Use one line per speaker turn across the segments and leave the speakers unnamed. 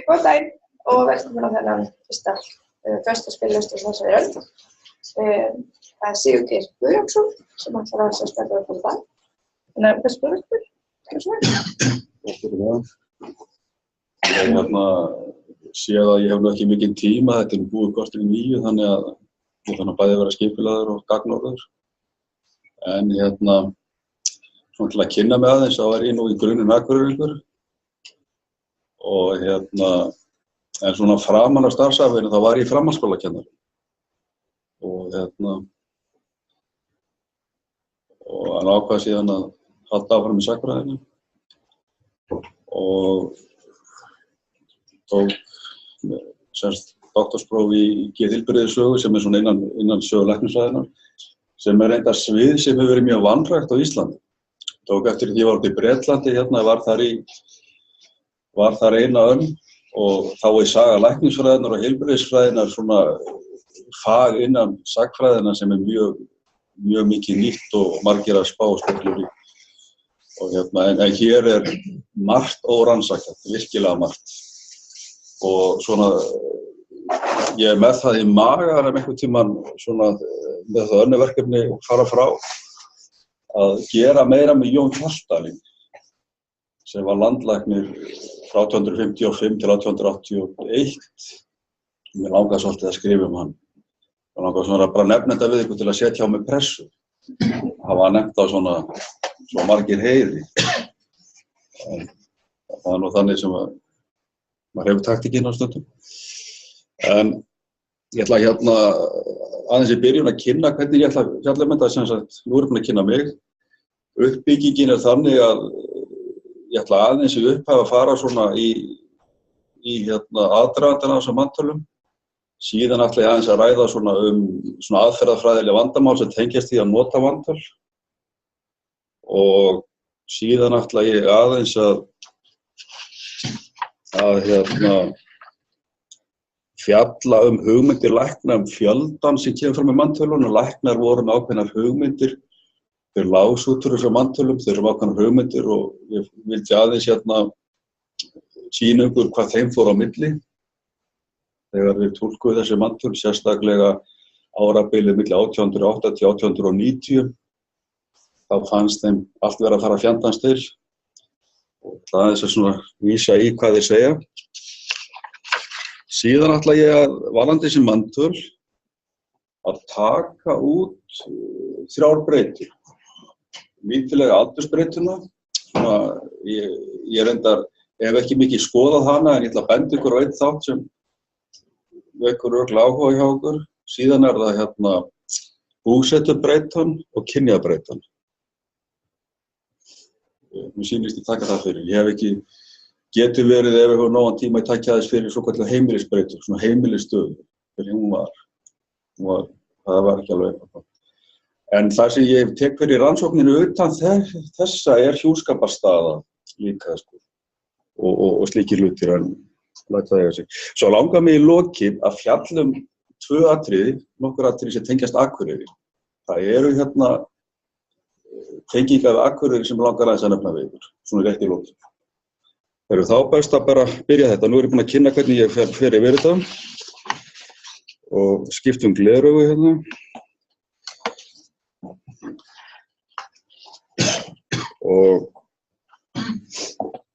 Góðan daginn og velkomin á þennan fyrsta föstudagsspjallið þessari öld. Það Sigurgeir Guðjónsson sem ætlar að spjalla um það. Þannig að hvað spurður?
Takk fyrir það. Ég séð að ég hef nú ekki mikinn tíma, þetta búið kortir í 9, þannig að ég þannig að bæði vera skipulegur og gagnorður. En svona til að kynna mig aðeins, þá ég nú í grunninn Akureyringur. Og en svona framan af starfsævinu þá var ég framhaldsskólakennari. Og hann ákvað síðan að halda áfram í sagnfræðinni. Og tók doktorspróf í geðheilbrigðissögu sem svona innan sögu læknisfræðinnar, sem reyndar svið sem hefur verið mjög vanrækt á Íslandi. Tók eftir því ég var út í Bretlandi, var þar eina og þá saga læknisfræðinnar og heilbrigðisfræðinnar svona fag innan sagnfræðina sem mjög mikið nýtt og margir að spá og spekulera í. En hér margt órannsakað, virkilega margt. Og svona, ég með það í maganum einhvern tímann svona með það önnur verkefni fara frá að gera meira með Jón Hjaltalín sem var landlæknir frá 1855 til 1881. Mér langaði svolítið að skrifa um hann. Mér langaði svona bara nefna þetta við ykkur til að setja á mig pressu. Það var nefnt á svona margir heyri. Það nú þannig sem að maður hefur taktikinn á stundum. En ég ætla aðeins í byrjun að kynna hvernig ég ætla að fjalla um þetta, sem sagt, nú búin að kynna mig. Uppbyggingin þannig að ég ætla aðeins í upphaf að fara svona í aðdragandana á þessum manntalum. Síðan ætla ég aðeins að ræða svona svona aðferðafræðileg vandamál sem tengjast því að nota manntal. Og síðan ætla ég aðeins að fjalla hugmyndir lækna fjöldan sem kemur fram í manntölunum. Læknar voru með ákveðnar hugmyndir, þeir lásu út úr þessum manntölum, þeir eru með ákveðnar hugmyndir og ég vildi aðeins sýna ykkur hvað þeim fór á milli. Þegar við túlkuðu þessi manntöl, sérstaklega árabilið milli 1880 til 1890, þá fannst þeim allt vera að fara fjandans til. Og það er svona vísa í hvað þeir segja. Síðan ætla ég varðandi þessi manntöl að taka út 3 breytur. Lítillega aldursbreytuna. Ég reyndar hef ekki mikið skoðað hana en ég ætla að benda ykkur á einn þátt sem vekur örugglega áhuga hjá okkur. Síðan það búsetubreytan og kynjabreytan. Mér sýnist ég taka það fyrir. Ég hef ekki getur verið ef við höfum nógan tíma að taka þess fyrir svokallar heimilisbreytur, svona heimilisstöðu, fyrir hún var. Það var ekki alveg eitthvað. En það sem ég tek fyrir rannsókninu utan þessa hjúskaparstaða líka, sko, og slíkir hlutir, en læt það eiga sig. Svo langar mig í lokin að fjalla um 2 atriði, nokkur atriði sem tengjast Akureyri. Það eru tengingar við Akureyri sem langar aðeins að nefna við ykkur, svona rétt í lokin. Þá best að bara byrja þetta. Nú ég búin að kynna hvernig ég fer yfir þetta og skiptum gleraugu hérna.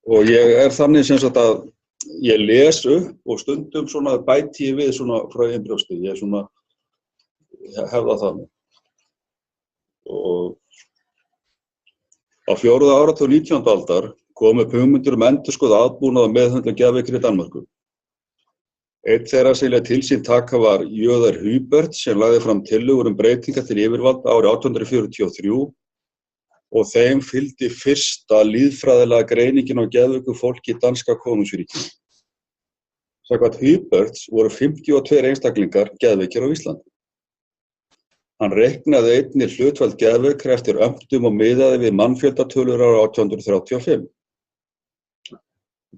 Og ég þannig sem sagt að ég les upp og stundum svona bæti ég við svona frá eigin brjósti. Ég svona hef það þannig. Og á 4. áratug 19. aldar kom upp hugmyndir endurskoða aðbúnað og meðhöndlun geðveikra í Danmörku. Einn þeirra sem lét til sín taka var Jöðar Hubert sem lagði fram tillögur breytingar til yfirvalda árið 1843 og þeim fylgdi fyrsta lýðfræðilega greiningin á geðveiku fólki í danska konungsríkinu. Samkvæmt Huberts voru 52 einstaklingar geðveikir á Íslandi. Hann reiknaði einnig hlutfall geðveikra eftir ömmtum og miðaði við mannfjöldatölur árið 1835.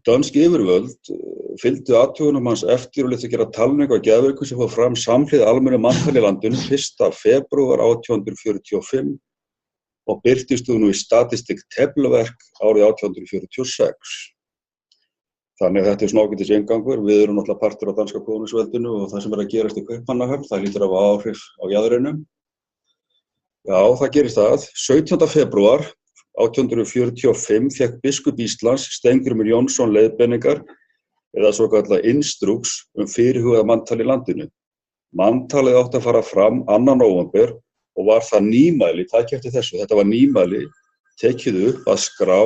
Dönsk yfirvöld fylgdu athugunum hans eftir og létu gera talningu á geðveiku sem fór fram samhliða almennu manntali í landinu 1. febrúar 1845 og birtist nú í Statistik Tebelverk árið 1846. Þannig að þetta svona ágætis inngangur. Við erum náttúrulega partur á danska konungsveldinu og það sem að gerast í Kaupmannahöfn, það hlýtur að hafa áhrif á jaðrinum. Já, það gerist það. 17. febrúar 1845 fékk biskup Íslands Steingrímur Jónsson leiðbeiningar eða svokallað instrúks fyrirhugað manntal í landinu. Manntalið átti að fara fram 2. nóvember og var það nýmæli, takk eftir þessu, þetta var nýmæli, tekið upp að skrá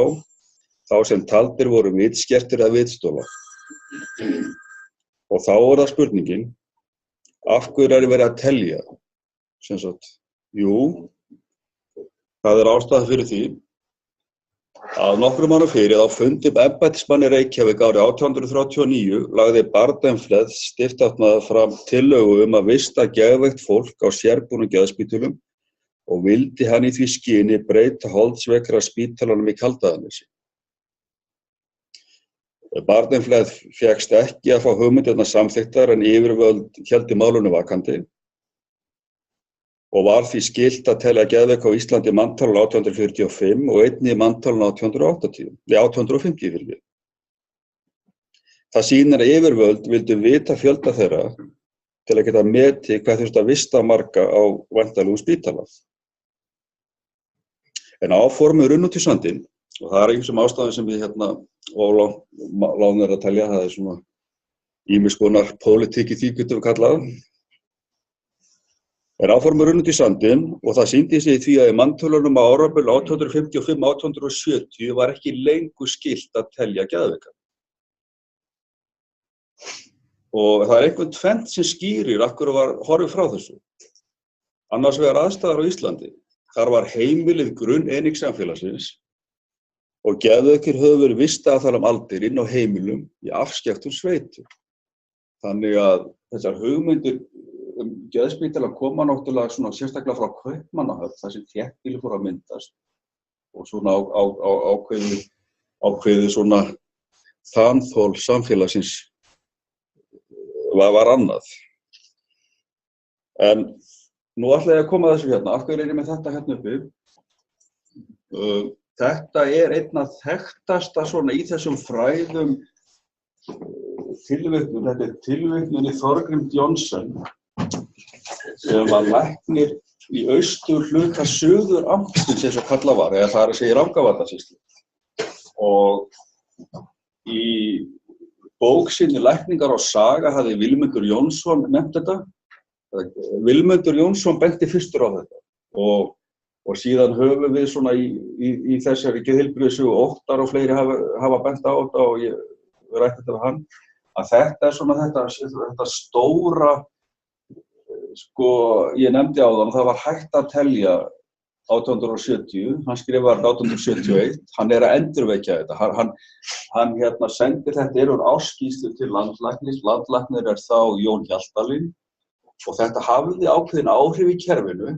þá sem taldir voru vitskertir eða vitstóla. Og þá það spurningin, af hverju verið að telja? Sem sagt, jú, það ástæða fyrir því að nokkrum árum fyrir á fundi embættismanni Reykjavík árið 1839 lagði Bardenfleth stiftamtmaður fram tillögu að vista geðveikt fólk á sérbúnum geðspítölum og vildi hann í því skyni breyta holdsvekra spítalanum í Kaldaðanesi. Bardenfleth fékkst ekki að fá hugmyndirnar samþykktar en yfirvöld héldu málinu vakandi og var því skylt að telja geðveik á Íslandi manntalun 1845 og einnig manntalun 1850 fyrir við. Það sýnir að yfirvöld vildu vita fjölda þeirra til að geta meti hvað þurfti að vista marga á væntanlegum spítala. En áformið runnu út í sandinn og það ýmsum ástæðum sem við láðum að telja, það svona ýmiss konar pólitík í því getum við kallað. En áformið runnu út í sandinn og það sýndi sig því að í manntölunum á árabilinu 1855-1870 var ekki lengur skylt að telja geðveika. Og það einhvern tvennt sem skýrir af hverju var horfið frá þessu. Annars vegar aðstæður á Íslandi. Þar var heimilið grunn-eining samfélagsins og geðveikir höfðu verið vistaðar aldir inn á heimilum í afskekktum sveitum. Þannig að þessar hugmyndir geðspítala koma náttúrulega svona sérstaklega frá Kaupmannahöfn, þar sem þéttbýli fór að myndast og svona ákveðið svona þanþol samfélagsins var annað. En nú ætla ég að koma að þessu hérna. Af hverju er ég með þetta hérna uppi? Þetta einn af þekktasta svona í þessum fræðum tilvitnun. Þetta tilvitnun í Þorgrim Johnsen sem var læknir í austurhluta Suður-Amtins eins og kallað var, eða það að segja Rangárvallasýslu. Og í bók sinni Lækningar og saga hafði Vilmundur Jónsson nefnt þetta. Vilmundur Jónsson benti fyrstur á þetta og síðan höfum við svona í þessari geðheilbrigðissögu Óttar og fleiri hafa bent á þetta og ég rætti þetta við hann að þetta svona þetta stóra sko ég nefndi á þann það var hægt að telja 1870, hann skrifar 1871, hann að endurvekja þetta, hann hérna sendir þetta úr ársskýrslu til landlæknis, landlæknir þá Jón Hjaltalín og þetta hafði ákveðin áhrif í kerfinu,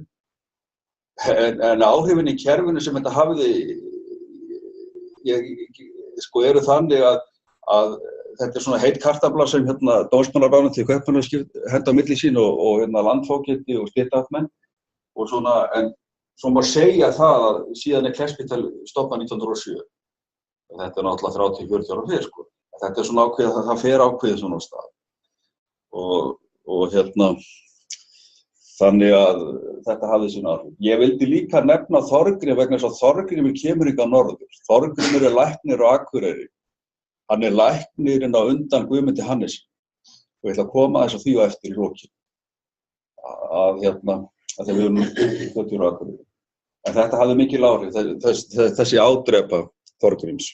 en áhrifin í kerfinu sem þetta hafði, sko eru þannig að þetta svona heit kartafla sem hérna dómsmálaráðuneytið í Kaupmannahöfn henda á milli sín og hérna landfógeti og stéttamenn og svona, en svo má segja það að síðan Kleppsspítal stofnað 1907. Þetta náttúrulega 30-40 ára fyrir, sko. Þetta svona ákveðið, það fer ákveðið svona á stað. Og hérna, þannig að þetta hafði sín áhrif. Ég vildi líka nefna Þorgrím vegna þess að Þorgrímur kemur hingað norður. Þorgrímur læknir á Akureyri. Hann læknirinn á undan Guðmundi Hannesi. Og ég ætla að koma þess að því og eftir í lokin. Að hérna, að þegar við erum 40 ára Akureyri. En þetta hafði mikil áhrif, þessi ádrepa Þorgríms.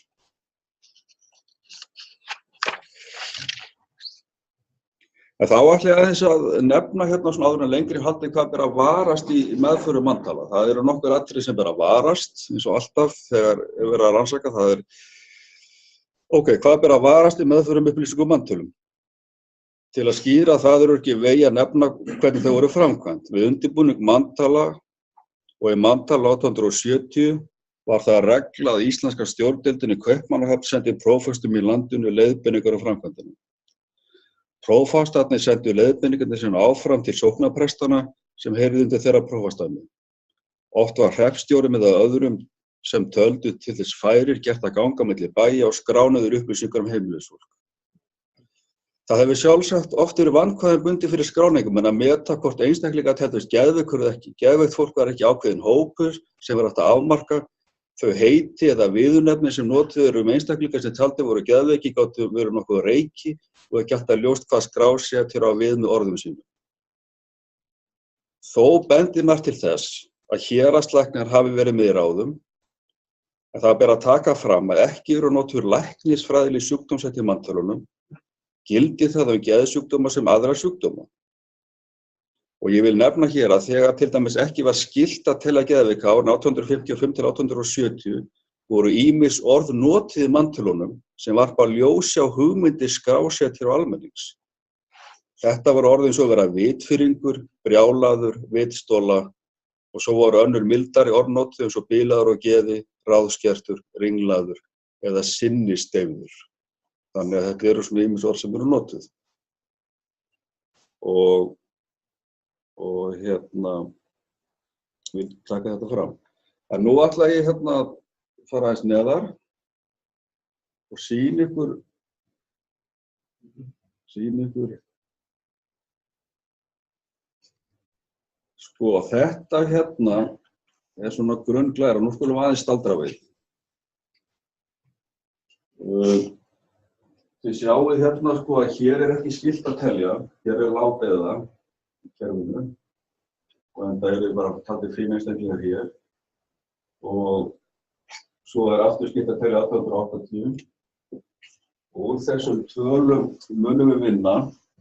En þá ætla ég aðeins að nefna hérna svona áður en lengri haldi hvað ber að varast í meðförum manntala. Það eru nokkur atriði sem ber að varast, eins og alltaf þegar verið að rannsaka, það er hvað ber að varast í meðförum upplýsingum manntölum? Til að skýra það eru ekki vegi að nefna hvernig þau voru framkvæmt. Við undirbúning manntala og í manntala 1870 var það regla að íslenska stjórndeildin í Kaupmannahöfn sendi prófastum í landinu leiðbeiningar á framkvæmdina. Prófastarnir sendu leiðbeiningarnir sem áfram til sóknarprestana sem heyrðu undir þeirra prófastarni. Oft var hreppstjóri með öðrum sem töldu til þess færir gert að ganga milli bæja og skránaður upplýsingar heimilisfólk. Það hefur sjálfsagt oft verið vandkvæðum bundið fyrir skráningum en að meta hvort einstaklingar teldust geðveikur eða ekki. Geðveikt fólk var ekki ákveðin hópur sem var hægt að afmarka. Þau heiti eða viðurnefni sem notuð eru einstaklingar sem taldir voru geðveiki gátu verið nokkuð reiki og ekki alltaf ljóst hvað skrásetur á við með orðum sínum. Þó bendir margt til þess að héraðslæknar hafi verið með í ráðum, en það ber að taka fram að ekki eru notuð læknisfræðileg sjúkdómsheiti í manntölunum, gildi það geðsjúkdóma sem aðra sjúkdóma. Og ég vil nefna hér að þegar til dæmis ekki var skylt að telja geðveika árin 1855 til 1870 voru ýmis orð notuð í manntölunum sem varpa ljósi á hugmyndir skrásetur og almennings. Þetta var orð eins og vera vitfirringur, brjálaður, vitstóla og svo voru önnur mildari orð notuð eins og bilaður og geði, ráðskertur, ringlaður eða sinnisteyfður. Þannig að þetta eru svona ýmis orð sem eru notuð. Og vil taka þetta fram. En nú ætla ég að fara aðeins neðar og sýna ykkur sko þetta er svona grunnglæra. Nú skulum aðeins staldra við. Þið sjáið sko að hér er ekki skylt að telja, hér er lágbeða í kerfinu og en það eru bara taldir 5 einstaklingar hér og svo er aftur skylt að telja 1880 og úr þessum tölum munum við vinna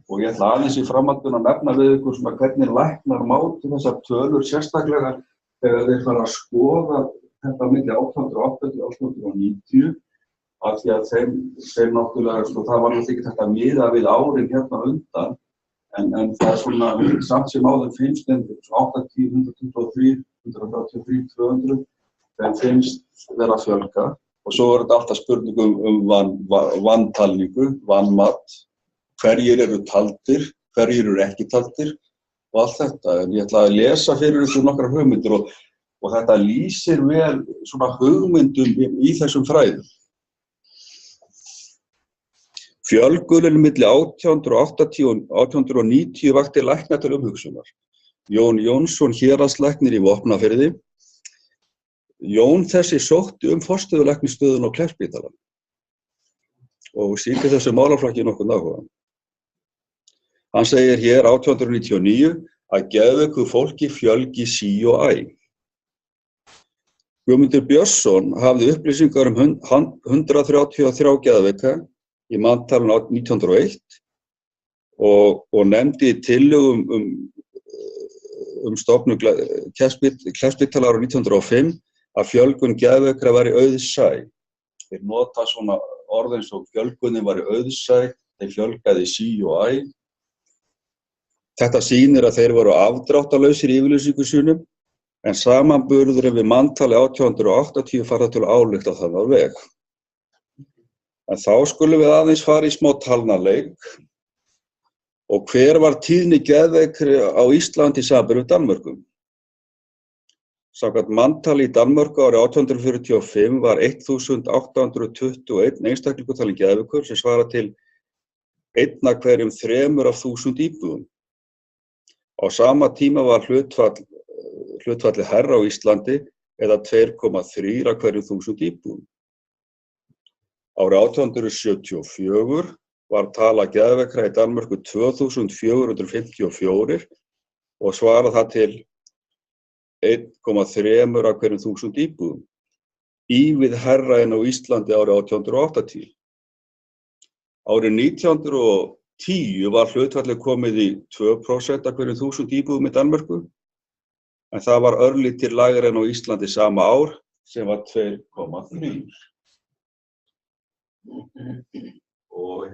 og ég ætla aðeins í framhaldinu að nefna við ykkur svona hvernig læknar mátu þessar tölur sérstaklega þegar þeir fara að skoða þetta milli 1880 og 1890 af því að þeim náttúrulega sko það var náttúrulega ekki þetta að miða við árin undan en það er svona samt sem áður finnst 80, 123, 133, 200 þeim finnst vera að fjölga og svo er þetta alltaf spurningum vantalningu, vanmat, hverjir eru taldir, hverjir eru ekki taldir og allt þetta. En ég ætla að lesa fyrir ykkur nokkrar hugmyndir og þetta lýsir vel svona hugmyndum í þessum fræðum. Fjölgunin milli 1880 og 1890 vakti lækna til umhugsunar. Jón Jónsson héraðslæknir í Vopnafirði. Jón þessi sótti forstöðulæknisstöðuna á Kleppsspítala og sýndi þessu málaflokki nokkurn áhuga. Hann segir hér 1899 að geðveiku fólki fjölgi sí og æ. Guðmundur Björnsson hafði upplýsingar 133 geðveika í manntalinu 1901 og nefndi tillögum stofnun Kleppsspítala árið 1905 að fjölgun geðveikra væri auðsæ. Þeir nota svona orð eins og fjölgunin væri auðsæ, þeir fjölgaði sí og æ. Þetta sýnir að þeir voru afdráttarlausir í yfirlýsingu sínum en samanburðurinn við manntali 1880 fara til að álykta þennan veg. En þá skulum við aðeins fara í smá talnaleik og hver var tíðni geðveikri á Íslandi í samanburði við Danmörku? Samkvæmt manntali í Danmörku árið 1845 var 1821 einstaklingur talinn geðveikur sem svara til 1 af hverjum 3 af 1000 íbúum. Á sama tíma var hlutfalli hærra á Íslandi eða 2,3 af hverjum 1000 íbúum. Árið 1874 var tala geðveikra í Danmörku 2454 og svara það til 1,3 af hverjum 1000 íbúum. Ívið hærra en á Íslandi árið 1880. Árið 1910 var hlutfallið komið í 2% af hverjum 1000 íbúum í Danmörku, en það var örlítið lægra en á Íslandi sama ár sem var 2,3. Og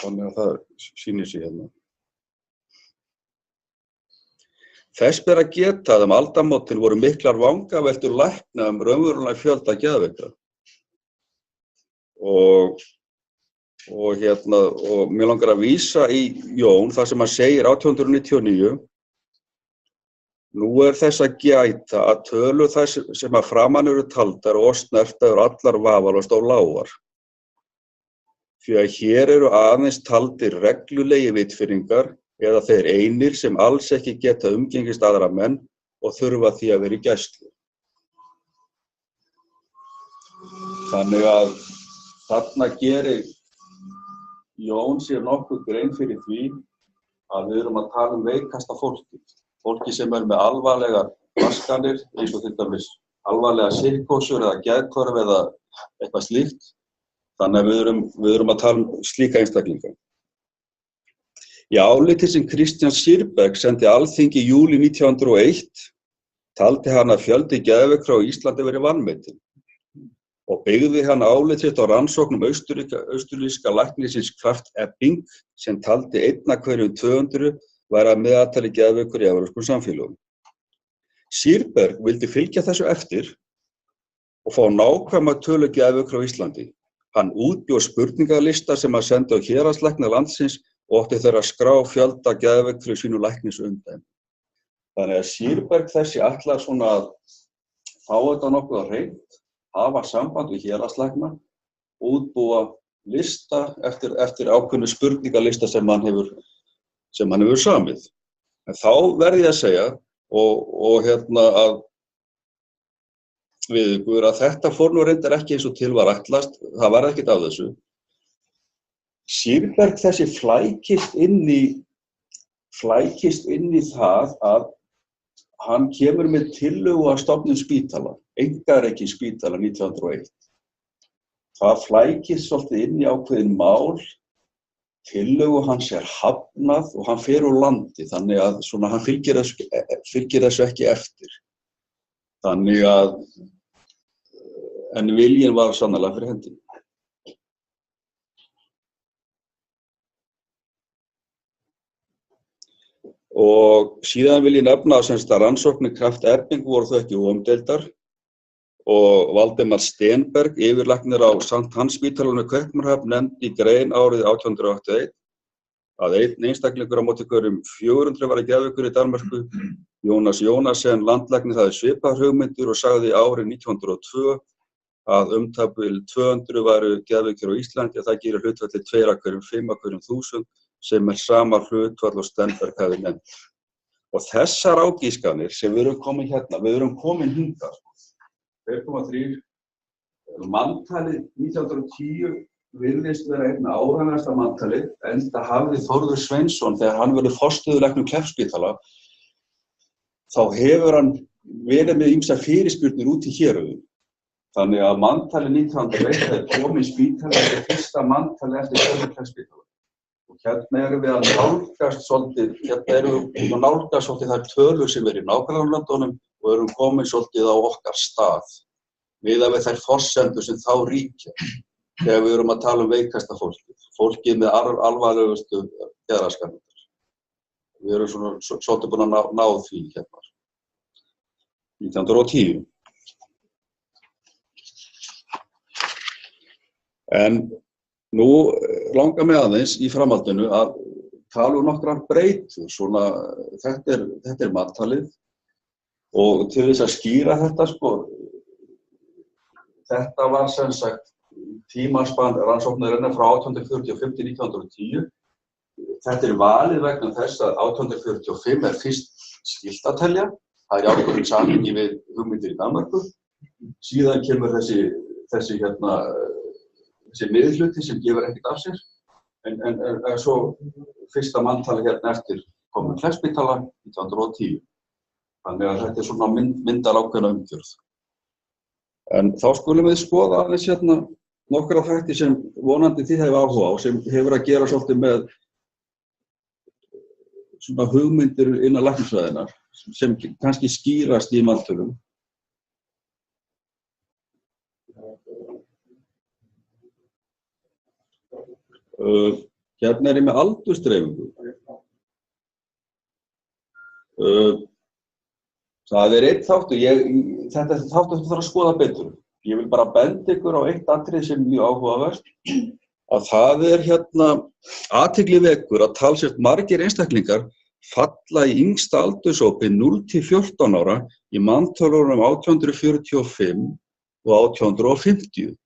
þannig að það sýnir sig hérna. Þess ber að geta að aldamótin voru miklar vangaveltur lækna raunverulega fjölda geðveikra. Og mér langar að vísa í Jón þar sem hann segir 1899 Nú þess að gæta að tölur þær sem að framan eru taldar og snertar eru allar vafalaust og lágar. Því að hér eru aðeins taldir reglulegi vitfirringar eða þeir einir sem alls ekki geta umgengist aðra menn og þurfa því að vera í gæslu. Þannig að þarna gerir Jón sér nokkuð grein fyrir því að við erum að tala veikasta fólki. Fólki sem með alvarlegar raskanir, eins og til dæmis alvarlega sirkósur eða geðhvörf eða eitthvað slíkt. Þannig að við erum að tala slíka einstaklinga. Í áliti sem Kristján Sírberg sendi Alþingi í júlí 1901 taldi hann að fjöldi geðveikra á Íslandi verið vanmetinn og byggði hann álit sitt á rannsóknum austurríska læknisins Krafft Ebing sem taldi 1 af hverjum 200 væri að meðaltali geðveikur í evrópskum samfélögum. Sírberg vildi fylgja þessu eftir og fá nákvæma tölu geðveikra á Íslandi. Hann útbjó spurningalista sem hann sendi á héraðslækna landsins og átti þeirra að skrá fjölda geðveikra í sínu læknisumdæmi. Þannig að Sírberg þessi ætlar svona að fá þetta nokkuð á hreint, hafa samband við héraðslækna og útbúa lista eftir ákveðnu spurningalista sem hann hefur samið. En þá verð ég að segja að við ykkur að þetta fór nú reyndar ekki eins og til var ætlast, það var ekkert af þessu. Sírberg þessi flækist inn í það að hann kemur með tillögu að stofnun spítala, einkarekinn spítala 1901. Það flækist svolítið inn í ákveðin mál, tillögu hans hafnað og hann fer úr landi, þannig að svona, hann fylgir þessu ekki eftir. Þannig að, en viljinn var sannarlega fyrir hendi. Og síðan vil ég nefna að rannsóknir Krafft Ebing voru þau ekki óumdeildar og Valdemar Stenberg, yfirlæknir á Sankt Hans spítalanum í Kaupmannahöfn, nefndi í grein árið 1881 að einn einstaklingur á móti hverjum 400 var geðveikur í Danmörku. Jónas Jónasen landlæknir hafði svipaðar hugmyndir og sagði árið 1902 að umtabil 200 væru geðveikir á Íslandi og það gerir hlutfalli 2 af hverjum 5 af hverjum 1000 sem sama hlutfall og Stenberg hefði nefnt. Og þessar ágískanir sem við erum komin hérna, við erum komin hingað. 2,3 manntalið 1910 virðist vera einna áhrifnasta manntalið, enda hafði Þórður Sveinsson, þegar hann verið forstöðulæknir Kleppsspítala, þá hefur hann verið með ýmsar fyrirspurnir út í héruðum. Þannig að manntalið 1901 er komin spítalið er fyrsta manntalið eftir Þórður Kleppsspítala. Og hérna erum við að nálgast svolítið þær tölur sem í nágrannalöndunum og erum komin svolítið á okkar stað, miðað við þær forsendur sem þá ríkja þegar við erum að tala veikasta fólkið með alvarlegustu geðraskanir. Við erum svolítið búin að ná því hérna. 1910. En nú langar mig aðeins í framhaldinu að tala nokkrar breytur, þetta er mattalið og til þess að skýra þetta þetta var sem sagt tímaspann rannsóknarinnar frá 1845 til 1910. Þetta er valið vegna þess að 1845 er fyrst skylt að telja, það er ákveðin samhengi við hugmyndir í Danmörku. Síðan kemur þessi miðhluti sem gefur ekkert af sér, en svo fyrsta manntali hérna eftir komið Kleppsspítala 1910. Þannig að þetta er svona myndar ákveðna umgjörð. En þá skulum við skoða aðeins hérna nokkra þætti sem vonandi þið hefur áhuga á, sem hefur að gera svolítið með svona hugmyndir innan læknisfræðinnar, sem kannski skýrast í manntölum. Hérna er ég með aldursdreifingu. Það er einn þáttur, þetta er þáttur sem þarf að skoða betur. Ég vil bara benda ykkur á eitt atriði sem er mjög áhugavert, að það er hérna athygli vekur að talsvert margir einstaklingar falla í yngsta aldurshópi 0–14 ára í manntölunum 1845 og 1850.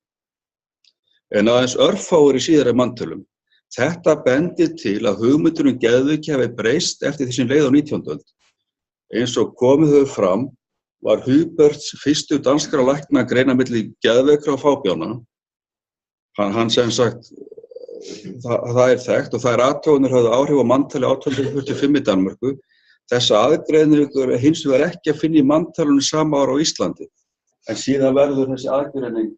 En aðeins örfáir í síðari manntölum. Þetta bendir til að hugmyndir geðveiki hafi breyst eftir því sem leið á 19. öld. Eins og komið hefur fram var Huberts fyrstu danskra lækna að greina milli geðveikra og fábjána. Hann sem sagt, það þekkt og þær athuganir höfðu áhrif á manntali 1845 í Danmörku. Þessa aðgreiningu hins vegar ekki að finna í manntalinu sama ára á Íslandi. En síðan verður þessi aðgreining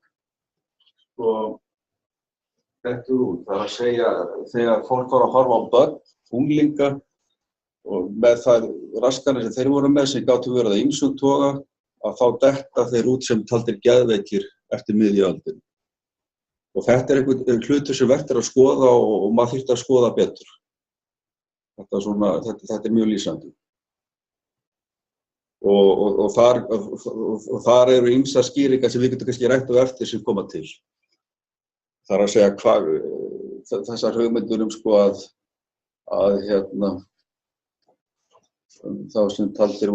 dettur út. Það er að segja, þegar fólk var að horfa á börn, unglinga og með þær raskanir sem þeir voru með sem gátu verið að ýmsum toga, að þá detta þeir út sem taldir geðveikir eftir miðju öldinni. Og þetta einhver hlutur sem vert að skoða og maður þyrfti að skoða betur. Þetta mjög lýsandi. Og þar eru ýmsar skýringar sem við getum kannski rætt á eftir sem koma til. Það er að segja þessar hugmyndur þá sem taldir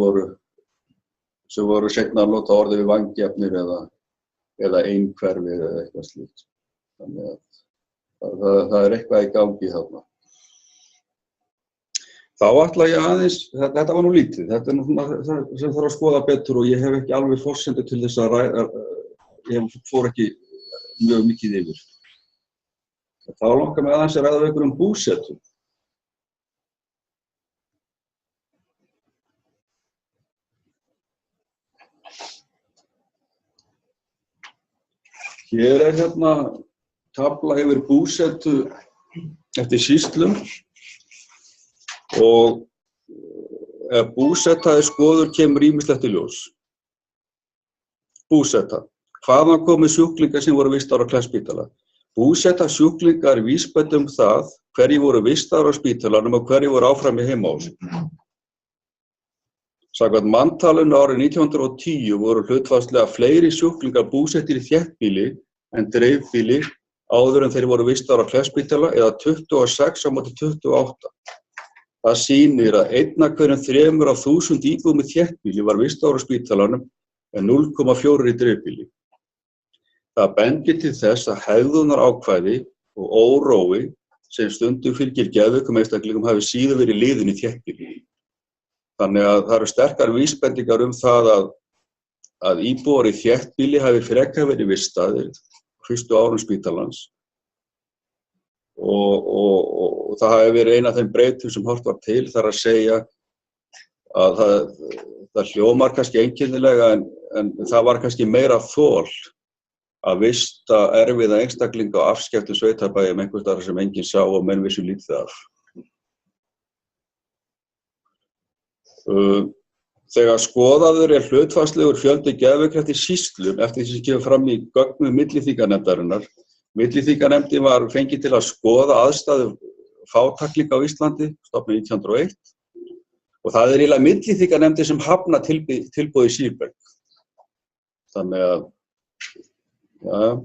sem voru seinna að nota orðið við vangjefnir eða einhverfir eða eitthvað slíkt. Þannig að það er eitthvað í gangi þarna. Þá ætla ég aðeins, þetta var nú lítið, þetta það sem þarf að skoða betur og ég hef ekki alveg forsendur til þess að ég fór ekki mjög mikið yfir. Þá langar mig aðeins að ræða við ykkur búsetu. Hér er tafla yfir búsetu eftir sýslum og ef búseta er skoðuð kemur ýmislegt í ljós. Búseta. Hvaðan komu sjúklingar sem voru vistaðir á Kleppsspítala? Búseta sjúklingar vísbendum það hverjir voru vistaðir á spítalanum og hverjir voru áfram í heimahúsi. Samkvæmt manntalinu árið 1910 voru hlutfallslega fleiri sjúklingar búsettir í þéttbýli en dreifbýli áður en þeir voru vistaðir á Kleppsspítala eða 26 á móti 28. Það sýnir að 1 af hverjum 3 af 1000 íbúum í þéttbýli var vistaður á spítalanum en 0,4 í dreifbýli. Það bendir til þess að hegðunarákvæði og órói sem stundum fylgir geðveikum einstaklingum hafi síður verið liðin í þéttbýli. Þannig að það eru sterkar vísbendingar það að íbúar í þéttbýli hafi frekar verið vistaðir fyrstu árum spítalans og það hafi verið ein af þeim breytum sem horft var til, þar að segja að það hljómar kannski einkennilega en það var kannski meira þol að vista erfiða einstaklinga á afskekktum sveitabæjum einhvers staðar sem enginn sá og menn vissu lítið af. Þegar skoðaður er hlutfallslegur fjöldi geðveikra eftir sýslum eftir því sem kemur fram í gögnum milliþinganefndarinnar. Milliþinganefndin var fengin til að skoða aðstæður fátæklinga á Íslandi, stofnuð 1901, og það er eiginlega milliþinganefndin sem hafna tilboði Sýrberg. Þannig að,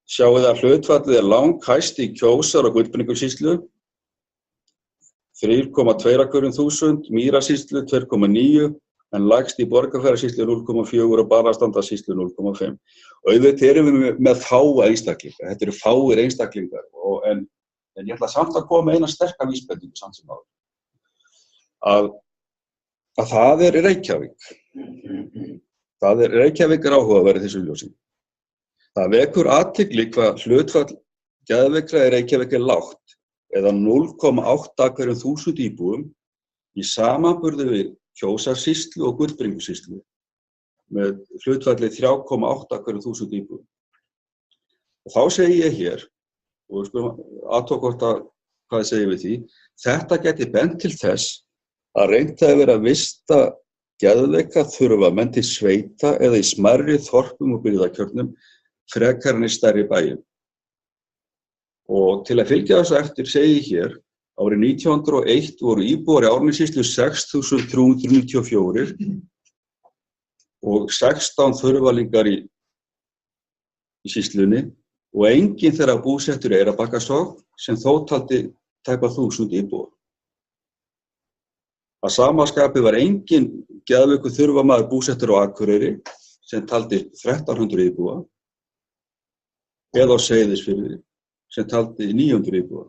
sjáið að hlutfallið er langhæst í Kjósar- og Gullbringusýslu, 3,2 af hverjum 1000, Mýrasýslu 2,9, en lægst í Borgarfjarðarsýslu 0,4 og Barðastrandarsýslu 0,5. Og auðvitað erum við með fáa einstaklingar, þetta eru fáir einstaklingar, en ég ætla samt að koma með eina sterka vísbendingu samt sem áður. Að það er Reykjavík. Reykjavík er áhugaverð í þessu ljósi. Það vekur athygli hvað hlutfall geðveikra í Reykjavík er lágt, eða 0,8 af hverjum 1000 íbúum í samanburði við Kjósarsýslu og Gullbringusýslu með hlutfalli 3,8 af hverjum 1000 íbúum. Og þá segi ég hér, og við skulum athuga hvað ég segi við því, þetta geti bent til þess að reynt hafi verið að vista geðveika þurfa menn til sveita eða í smærri þorpum og byggðakjörnum frekar en í stærri bæjum. Og til að fylgja þessu eftir segi ég hér, árið 1901 voru íbúar í Árnessýslu 6.394 og 16 þurfalingar í sýslunni og enginn þeirra búsettur í Eyrarbakkasogn sem þó taldi tæpa 1000 íbúar. Að sama skapi var engin geðveikur þurfamaður búsettur á Akureyri sem taldi 1300 íbúa eða á Seyðisfirði sem taldi 900 íbúa.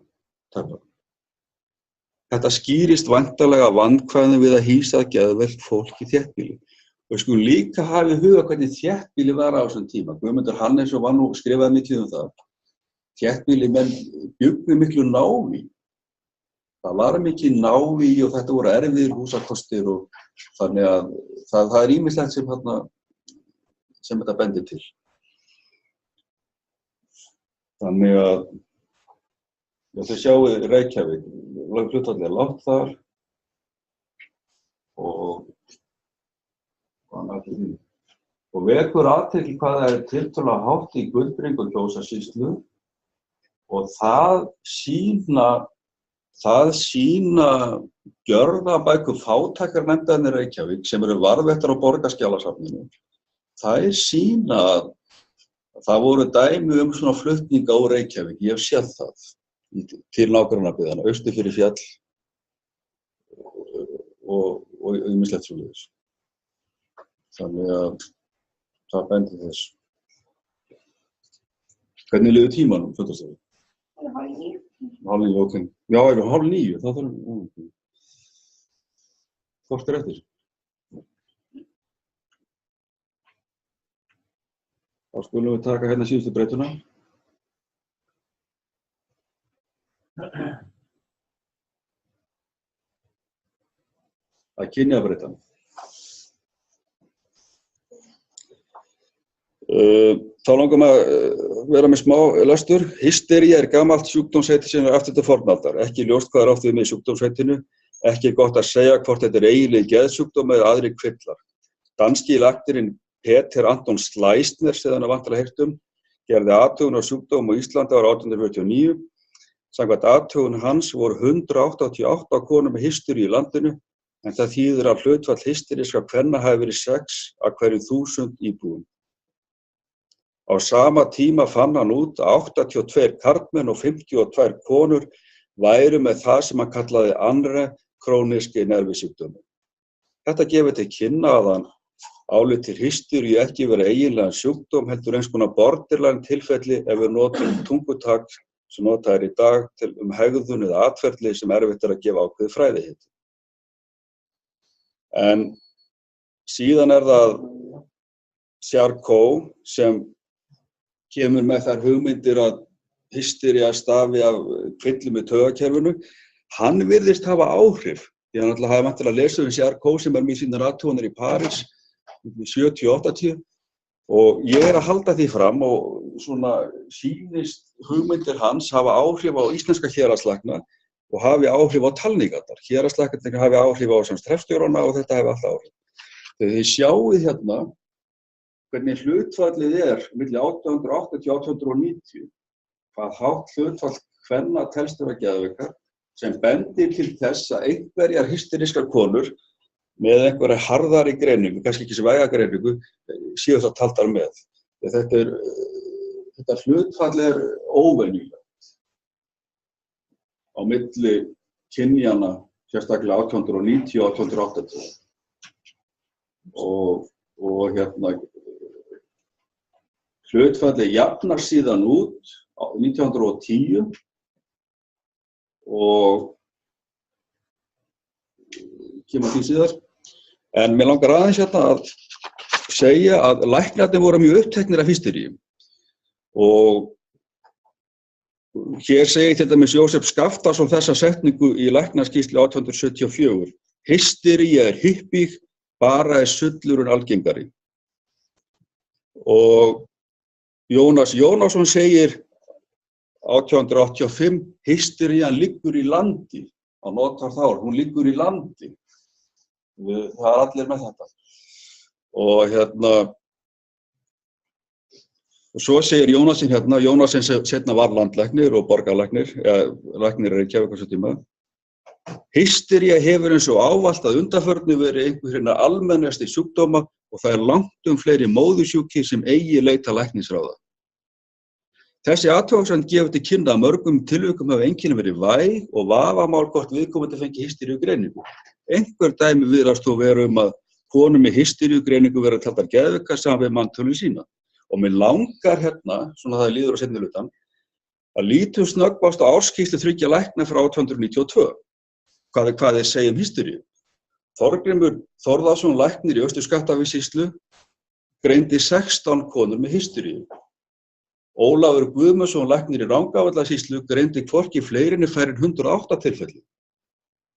Þetta skýrist væntanlega vandkvæðum við að hýsa geðveikt fólk í þéttbýli. Og við skulum líka hafa í huga hvernig þéttbýli var á þessum tíma. Guðmundur Hannesson var nú skrifaði mikið um það. Þéttbýli menn bjuggu miklu návígi. Það var mikið návígi og þetta voru erfiðir húsakostir og þannig að það ýmislegt sem þetta bendir til. Þannig að þau sjáu Reykjavík, hlutfallið lágt þar og vekur athygli hvað það tiltölulega hátt í Gullbringu og Kjósarsýslu og það sýna gjörðabækur fátækranefndarinnar í Reykjavík sem eru varðveittar á Borgarskjalasafninu. Það sýna að það voru dæmi svona flutninga úr Reykjavík, ég hef séð það til nágrannabyggðanna, austur fyrir fjall og ýmislegt svoleiðis. Þannig að það bendir þess. Hvernig liður tímanum, fundarstjóri?
8:30.
8:30, ok. Já, 8:30, það þarf... Hvort eftir? Þá skulum við taka hérna síðustu breytuna. Að kynjabreytan. Þá langar maður að vera með smá lestur. Hystería gamalt sjúkdómsheiti sem aftur til fornaldar. Ekki ljóst hvað átt við með sjúkdómsheitinu. Ekki gott að segja hvort þetta eiginlega geðsjúkdóm eða aðrir kvillar. Danski læknirinn Peter Anton Sleisner, sem hann vantilega heyrt gerði athugun á sjúkdóm á Íslandi árið 1849. Samkvæmt athugun hans voru 188 konur með hysteríu í landinu, en það þýðir að hlutfall hysterískra kvenna hafi verið 6 af hverjum 1000 íbúum. Á sama tíma fann hann út að 82 karlmenn og 52 konur væru með það sem hann kallaði annarra króníski nervisjúkdómi. Þetta gefur til kynna að hann álítir hysteríu ekki vera eiginlegan sjúkdóm heldur eins konar borderline tilfelli ef við notum tungutak sem notað í dag til hegðun eða atferli sem erfitt að gefa ákveðið fræðiheiti. En síðan það Charcot sem kemur með þær hugmyndir að hystería stafi af kvillum í taugakerfinu. Hann virðist hafa áhrif. Því hann hafi vantilega lesið Charcot sem með sínar athuganir í París 70-80 og ég að halda því fram og svona sýnist hugmyndir hans hafa áhrif á íslenska héraðslækna og hafi áhrif á talningarnar. Héraðslæknarnir hafi áhrif á trefstjórana og þetta hafi alltaf áhrif. Þegar þið sjáið hérna hvernig hlutfallið milli 1880 og 1890, hvað hátt hlutfall kvenna telst vera geðveikar sem bendir til þess að einhverjar hysterískar konur með einhverja harðari greiningu, kannski ekki sem væga greiningu, séu það taldar með. Þetta hlutfall óvenjulegt á milli kynjanna, sérstaklega 1890 og 1880. Og hérna, hlutfallið jafnar síðan út á 1910 og kemur því síðar. En mér langar aðeins hérna að segja að læknarnir voru mjög uppteknir af hysteríu. Og hér segir til dæmis Jósef Skaftason þessa setningu í læknaskýrslu 1874. Hystería hyppig, bara sullurinn algengari. Og Jónas Jónasson segir 1885, hysterían liggur í landi. Hann notar þá, hún liggur í landi. Það allir með þetta. Og hérna, og svo segir Jónasson hérna, Jónasson setna var landlæknir og borgarlæknir, læknir Reykjavík á þessu tíma. Hystería hefur eins og ávallt að undanförnu verið einhverjina almennasti sjúkdóma og það langt fleiri móðusjúkir sem eigi leita læknisráða. Þessi athugasemd gefur til kynna að mörgum tilvikum hafa einkenni verið væg og vafamál hvort viðkomandi fengi hysteríu greiningu. einhver dæmi virðast þó vera að konur með hysteríugreiningu vera taldar geðveikar saman við manntölum sína. Og mig langar hérna, svona það líður á seinni hlutann, að lítum snöggvast á ársskýrslu 3 lækna frá 1892. Hvað þeir segja hysteríu. Þorgrímur Þórðarson læknir í Austur-Skaftafellssýslu greindi 16 konur með hysteríu. Ólafur Guðmundsson læknir í Rangárvallasýslu greindi hvorki fleiri né færri en 108 tilfelli.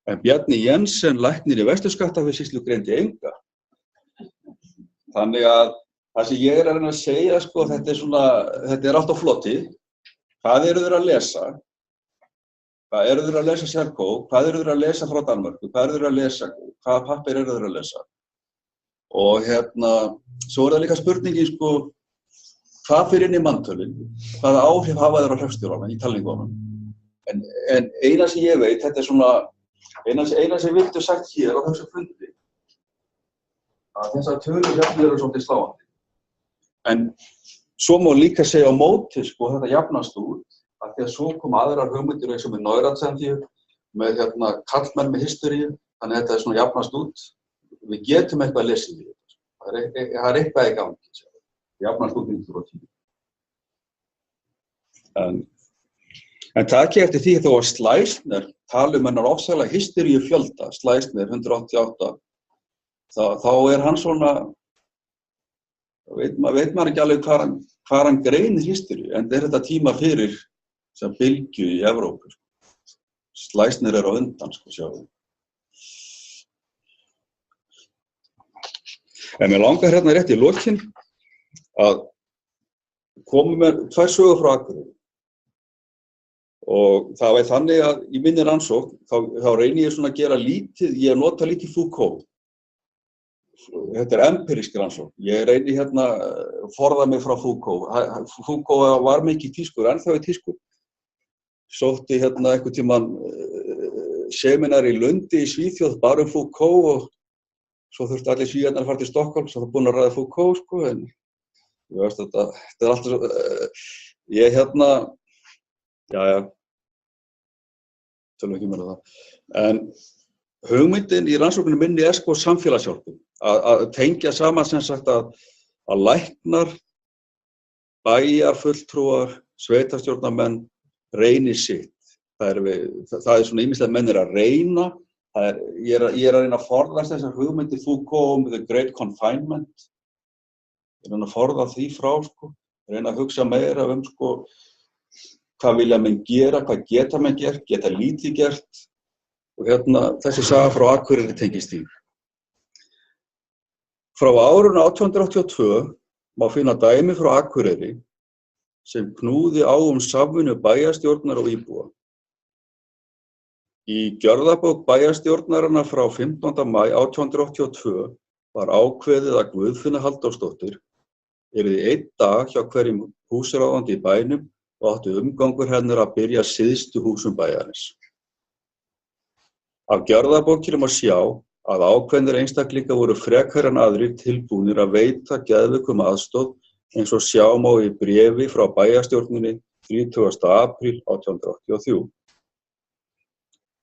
En Bjarni Jensen læknir í Vestur-Skaftafellssýslu greindi enga. Þannig að það sem ég að reyna að segja, sko, þetta er allt á flotti. Hvað eru þeir að lesa? Hvað eru þeir að lesa Sérkó? Hvað eru þeir að lesa frá Danmörku? Hvað eru þeir að lesa? Hvaða pappir eru þeir að lesa? Og svo það líka spurningin, sko, hvað fyrir inn í manntölin? Hvaða áhrif hafa þeir á hreppstjórana í talningunum? En eina sem ég veit, þetta er svona, eina sem vildu sagt hér á þessu fundi, að þessar tölur hérna eru svolítið sláandi. En svo má líka segja á móti, sko, þetta jafnast út, að því að svo kom aðrar hugmyndir eins og með neurasthensíu, með karlmenn með hysteríu, þannig að þetta er svona jafnast út. Við getum eitthvað að lesa í þetta. Það er eitthvað í gangi, jafnast út 1910. En takk eftir því þó að Schleissner tala hennar ofsalega hysteríu fjölda, Schleissner 188, þá er hann svona, veit maður ekki alveg hvar hann greinir hysteríu, en þetta er þetta tíma fyrir sem bylgju í Evrópu. Schleissner er á undan, sko, sjáðu. En mér langar hérna rétt í lokin að koma með 2 sögur frá Akureyri. Og það var þannig að í minni rannsókn, þá reyni ég svona að gera lítið, ég nota lítið Foucault. Þetta er empírísk rannsókn. Ég reyni forða mig frá Foucault. Foucault var mikið í tísku, ennþá í tísku. Sótti einhvern tímann seminar í Lundi í Svíþjóð, bara Foucault, og svo þurfti allir Svíarnar að fara til Stockholm, svo það búin að ræða Foucault, sko, en ég veist þetta er alltaf svo, ég tölum ekki meira það. En hugmyndin í rannsókninni minni er, sko, samfélagshjálpin, að tengja saman sem sagt að læknar, bæjarfulltrúar, sveitarstjórnarmenn reyni sitt. Það er svona ýmislegt menn að reyna. Ég er að reyna að forðast þessar hugmyndir Foucault með the great confinement. Ég er að reyna að forða því frá, sko. Reyna að hugsa meira sko, hvað vilja menn gera, hvað geta menn gert, geta lítið gert. Og þessi saga frá Akureyri tengist því. Frá árinu 1882 má finna dæmi frá Akureyri sem knúði á samvinnu bæjarstjórnar og íbúa. Í gjörðabók bæjarstjórnarinnar frá 15. maí 1882 var ákveðið að Guðfinna Halldórsdóttir yrði 1 dag hjá hverjum húsráðandi í bænum og átti umgangur hennar að byrja syðstu húsum bæjarins. Af gjörðabókinni má sjá að ákveðnir einstaklingar voru frekar en aðrir tilbúnir að veita geðveikum aðstoð eins og sjá má í bréfi frá bæjarstjórninni 30. apríl 1883.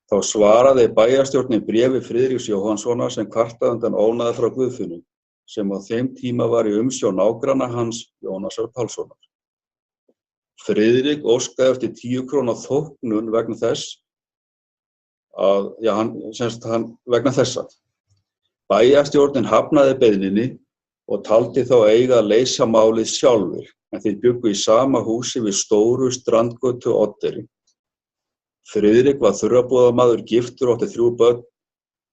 Þá svaraði bæjarstjórnin bréfi Friðriks Jóhannssonar sem kvartaði undan ónáði frá Guðfinnu, sem á þeim tíma var í umsjón nágranna hans Jónasar Pálssonar. Friðrik óskaði eftir 10 króna þóknun vegna þess vegna þessa. Bæjarstjórnin hafnaði beiðninni og taldi þá eiga að leysa málið sjálfur, en þeir bjuggu í sama húsi við stóru strandgötu Oddeyri. Friðrik var þurrabúðamaður, giftur og átti 3 börn.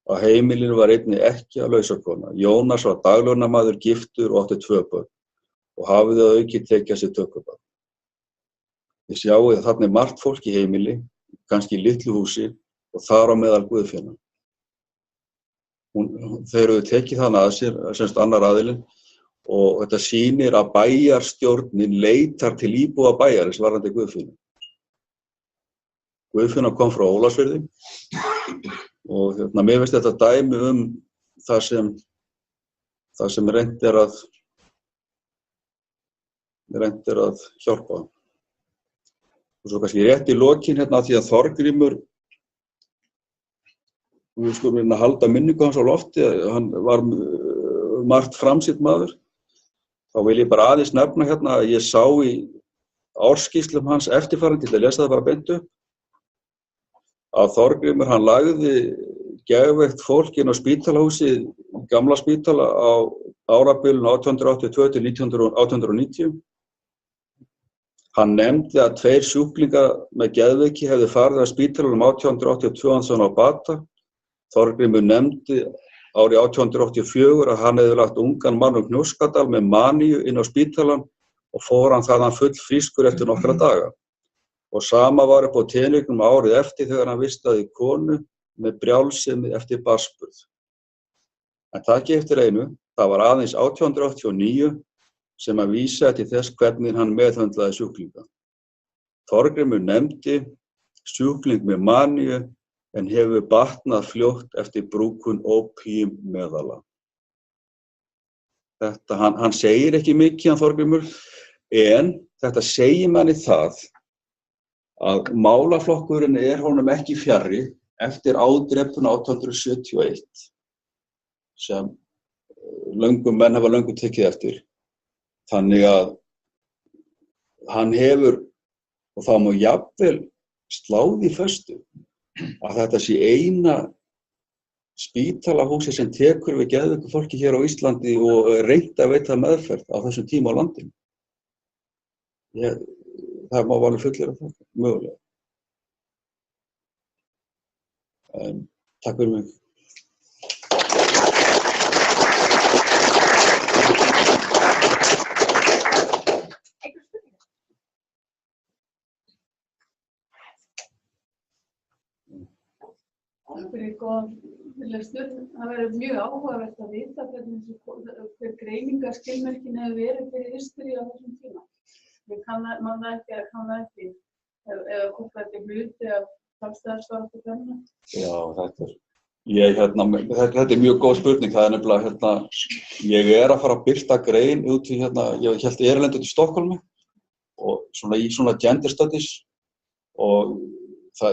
Á heimilinu var einnig ekkja lausakona. Jónas var daglaunamaður, giftur og átti 2 börn og hafði að auki tekið sér tökubarn. Þið sjáið að þarna er margt fólk í heimili, kannski í litlu húsi og þar á meðal Guðfinna. Þeir eru tekið þannig að sér, semst annar aðilinn, og þetta sýnir að bæjarstjórnin leitar til íbúa bæjarins varðandi Guðfinnu. Guðfinna kom frá Ólafsfirði og mér finnst þetta dæmi það sem reynt er að hjálpa. Og svo kannski rétt í lokin því að Þorgrímur við skulum reyna að halda minningu hans á lofti, hann var margt framsýnn maður. Þá vil ég bara aðeins nefna hérna að ég sá í ársskýrslum hans eftirfarandi, til að lesa það bara beint upp, að Þorgrímur hann lagði geðveikt fólk inn á spítalahúsið, gamla spítala á árabilinu 1882 til 1890. Hann nefndi að 2 sjúklingar með geðveiki hefðu farið að spítalanum 1882 án á bata. Þorgrímur nefndi árið 1884 að hann hefði lagt ungan mann Hnjóskadal með maníu inn á spítalan og fór hann þaðan full frískur eftir nokkra daga. Og sama var upp á teningnum árið eftir þegar hann vistaði konu með brjálsemi eftir barnsburð. En takk eftir einu, það var aðeins 1889 sem að vísa til þess hvernig hann meðhöndlaði sjúklinga. Þorgrímur nefndi sjúkling með maníu en hefur batnað fljótt eftir brúkun ópíummeðala. Þetta, hann segir ekki mikið, hann Þorgrímur, en þetta segir manni það að málaflokkurinn honum ekki fjarri eftir ádrepuna 1871 sem menn hafa löngu tekið eftir. Þannig að hann hefur, og það má jafnvel sláði föstu, að þetta sé eina spítalahúsi sem tekur við geðveiku fólki hér á Íslandi og reynt að veita meðferð á þessum tíma á landinu. Það má alveg fullera það, mögulega. Takk fyrir mig.
Takk fyrir góðan lestur. Það verður mjög áhugavert að vita hver greiningarskilmerkin hefur verið fyrir Hysteríu á þessum tíma. Ég kann það ekki, eða hvort þetta hluti af sjálfstæðisbaráttu kvenna.
Já, þetta mjög góð spurning. Það nefnilega, ég að fara að birta grein út í ég hélt erindi til Stokkólmi og í svona gender studies og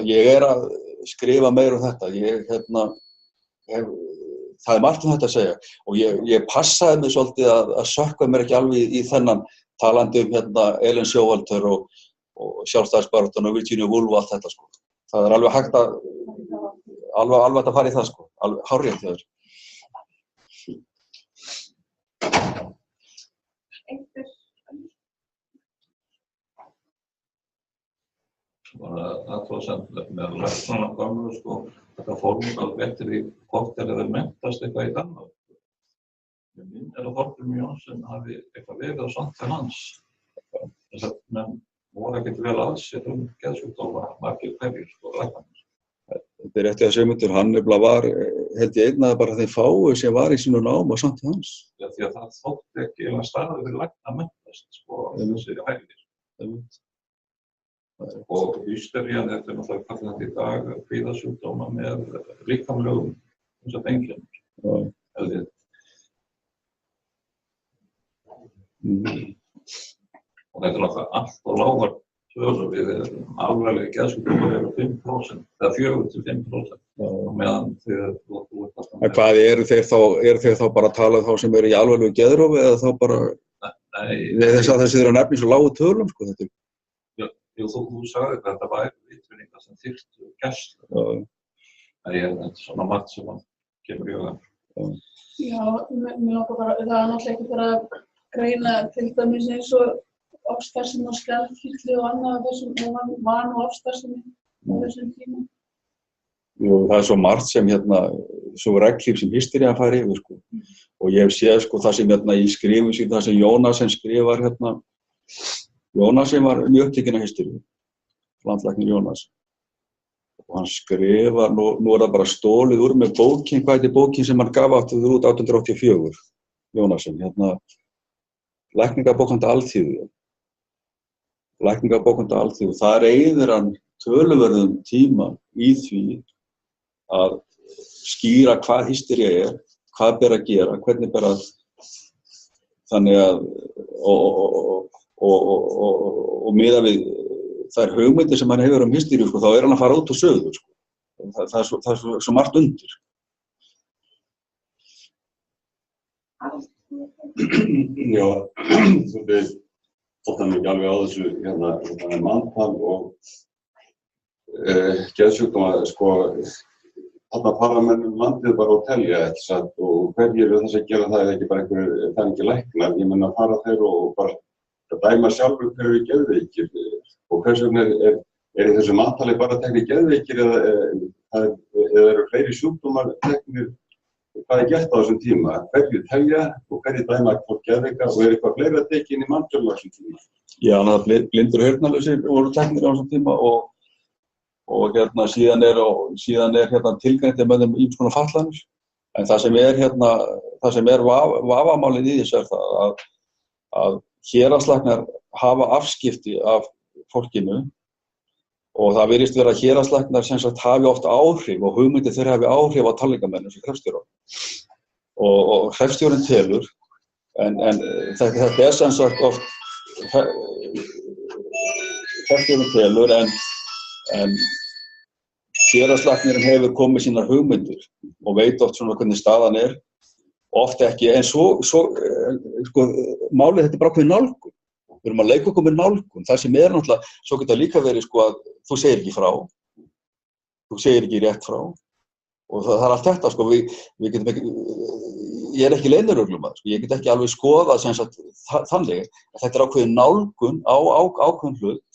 ég að skrifa meira þetta. Það margt þetta að segja og ég passaði mig svolítið að sökkva mér ekki alveg í þennan talandi Ellen Showalter og sjálfstæðisbaráttuna og Virginia Woolf og allt þetta sko. Það alveg hægt að alveg að fara í það sko, alveg hárrétt hjá þér.
Það var samt með læknana gamlu sko, þetta fórmúl eftir því hvort þeir mentast eitthvað í Danmark. Ég minn að Þorgrímur Jónsson hafi eitthvað verið á samt til hans. Þess að menn voru ekkert vel að sér geðsjúkdóma margir hverjir sko læknarnir.
Þetta rétt að Sigmundur, hann var, held ég einna bara þeim fáu sem var í sínu námi á samt til hans.
Já, því að það þótti ekki eða starfið fyrir lækna mentast sko, þessi hægir. Og hysterían, þetta náttúrulega kallað þetta í dag kvíðasjúkdóma með líkamlegum eins og einkennum. Og þetta náttúrulega allt og lágar tölur við alvarlegir geðsjúkdómar eru 5% eða 4–5%. Meðan
Hvað eru þeir þá bara að tala þá sem eru í alvarlegu geðrofi eða þá bara þess að þessi eru að nefna í svo lágu tölum sko þetta?
Jú, þú sagði að þetta væri vitrinningar sem þyrftu gæslu. Það þetta svona margt sem kemur í hugann.
Já, mér langar bara, það náttúrulega ekki bara að greina til dæmis eins og ofstarfsemi og skjaldkirtli og annað af þessum van og ofstarfsemi á þessum tíma.
Jú, það svo margt sem svo reglíf sem Hysterían fær yfir sko. Og ég hef séð sko það sem í skrifum sín, það sem Jónasen skrifar Jónasen var mjög upptekinn af Hysteríu, landlæknir Jónas. Og hann skrifar, nú það bara stólið úr með bókin, hvað heitir bókin sem hann gaf út 1884, Jónasen, Lækningabókmennta alþýðu. Lækningabókmennta alþýðu, þar eyðir hann töluverðum tíma í því að skýra hvað Hystería hvað ber að gera, hvernig ber að, þannig að, og miðað við þær hugmyndir sem hann hefur Hysteríu, sko, þá hann að fara út og sögur, sko. það er svo margt undir.
Já, við áttum ekki alveg á þessu þetta manntal og geðsjúkdóma, sko, þarna fara menn landið bara og telja, ekki satt, og hverjir eru þess að gera það eða ekki bara einhverjir, það er ekki læknar, ég menna að fara þeir og bara dæma sjálfur hverju eru geðveikir og hvers vegna er í þessu mantali bara teknir geðveikir eða eru fleiri sjúkdómar teknir, hvað er gert á þessum tíma, hverju telja og hverju dæma fólk geðveika og er eitthvað fleira tekin í manntölu á þessum tíma?
Já, blindur og heyrnarlausir voru teknir á þessum tíma og síðan er tilgreindir með þeim ýmiss konar fatlanir. En það sem er vafamálið í þessu er það að héraðslæknar hafa afskipti af fólkinu og það virðist vera að héraðslæknar sem sagt hafi oft áhrif og hugmyndir þeirra hafi áhrif á talningamennum sem hreppstjóra. Og hreppstjórinn telur, en þetta er sem sagt oft hreppstjórinn telur en héraðslæknirinn hefur komið sínar hugmyndir og veit oft svona hvernig staðan er, oft ekki, en svo sko, málið þetta er bara ákveðin nálgun. Við erum að leika okkur með nálgun. Það sem er náttúrulega, svo geta líka verið sko að þú segir ekki frá, þú segir ekki rétt frá og það er allt þetta sko, við getum ekki, ég er ekki leyndaröglum sko, ég get ekki alveg skoðað sem sagt þannig, þetta er ákveðin nálgun á ákveðin hlut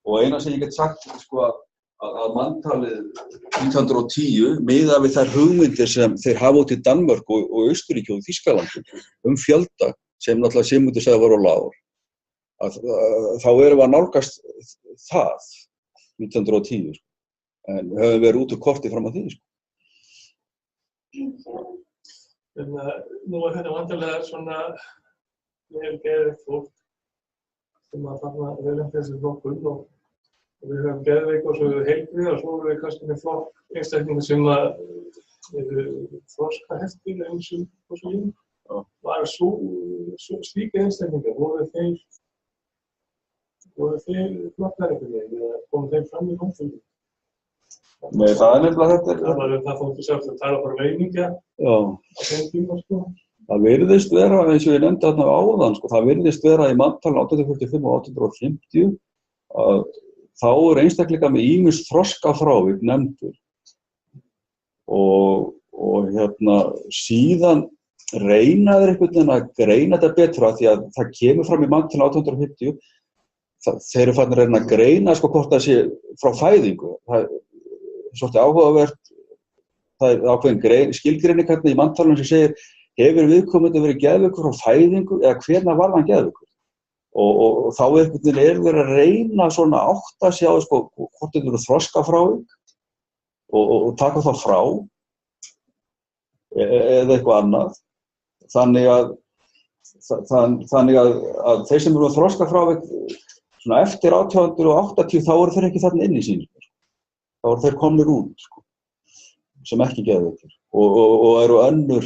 og eina sem ég get sagt sko að manntalið 1910 miðað við þær hugmyndir sem þeir hafa út í Danmörk og Austurríki og Þýskalandi fjölda sem náttúrulega Sigmundur sagði var á lágur. Þá erum við að nálgast það 1910 en við höfum verið út úr korti fram að því.
Nú er þetta vantarlega svona vel geðveikt fólk sem að þarna velja þessi flokkun og við höfum geðveik og svo heilbrigð og svo erum við kannski með flokk einstaklingar sem að eru þroskaheftir eins og svo líka. Var slíka einstaklingar, voru þeir flokkar einhvern veginn eða komu þeir fram í náttúrulega?
Nei, það er nefnilega þetta.
Það fólk sjálft að tala bara veikingja á þeim tíma sko.
Það virðist vera, eins og ég nefndi þarna áðan, sko, það virðist vera í manntalinu 1845 og 1850 að þá eru einstaklingar með ýmis þroskafrávik nefndur og síðan reyna þeir einhvern veginn að greina þetta betra því að það kemur fram í manntalinu 1850 þeir eru farnir að reyna að greina sko hvort það sé frá fæðingu. Það er svolítið áhugavert, það er ákveðin skilgreining hérna í manntalinu sem segir hefur viðkomandi verið geðveikur frá fæðingu eða hvenær var hann geðveikur? Og þá einhvern veginn er verið að reyna svona átta sig á sko, hvort þetta eru þroskafrávik og taka það frá eða eitthvað annað. Þannig að þeir sem eru þroskafrávik svona eftir 1880 þá eru þeir ekki þarna inn í sýningar. Þá eru þeir komnir út sko, sem ekki geðveikir og eru önnur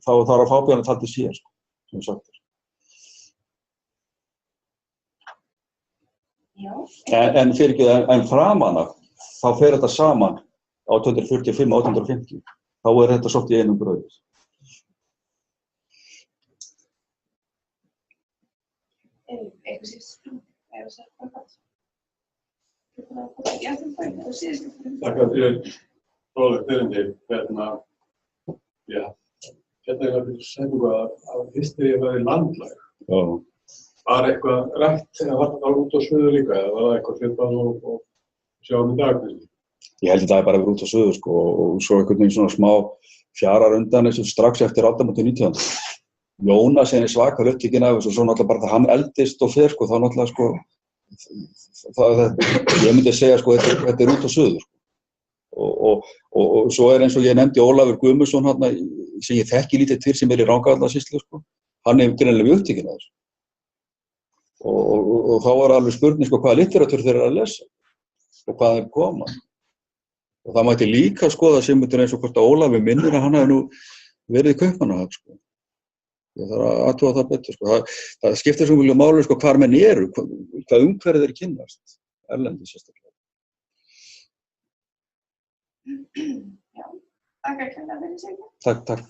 þá þarf að fábjörna taldi sér sko, sem sagt er. En framan af, þá fer þetta saman 1845 og 1850. Þá er þetta svolítið í einum brauð.
Eitthvað síðust.
Takk fyrir fróðlegt erindi. Hérna er setningu að hysteríu væri landlæg.
Já.
Var eitthvað rætt eða var þetta út á suðu líka eða var það eitthvað svipað og sjáum í dag?
Ég held að það bara verið út á suðu sko og svo einhvern veginn svona smá fjarar undan þessu strax eftir aldamótin 19. Jónas er svakar upptekinn af þessu og svo náttúrulega bara það hann eldist og fer sko þá náttúrulega sko ég myndi segja sko þetta er út á suðu sko. Og svo er eins og ég nefndi Ólafur Guðmundsson hérna sem ég þekki lítið til sem er í Rangárvallasýslu sko hann er greinilega upptekinn af þessu. Og þá var alveg spurning sko hvaða litteratúr þeir eru að lesa og hvað þeir koma. Og það mætti líka skoða Sigmundur eins og hvort að Ólafur minnir að hann hefði nú verið í Kaupmannahöfn sko. Ég þarf að athuga það betur sko. Það skiptir svo mjög máli sko hvar menn eru, hvað umhverfið þeir kynnast, erlendis sérstaklega.
Já, þakka kærlega fyrir sig.
Takk.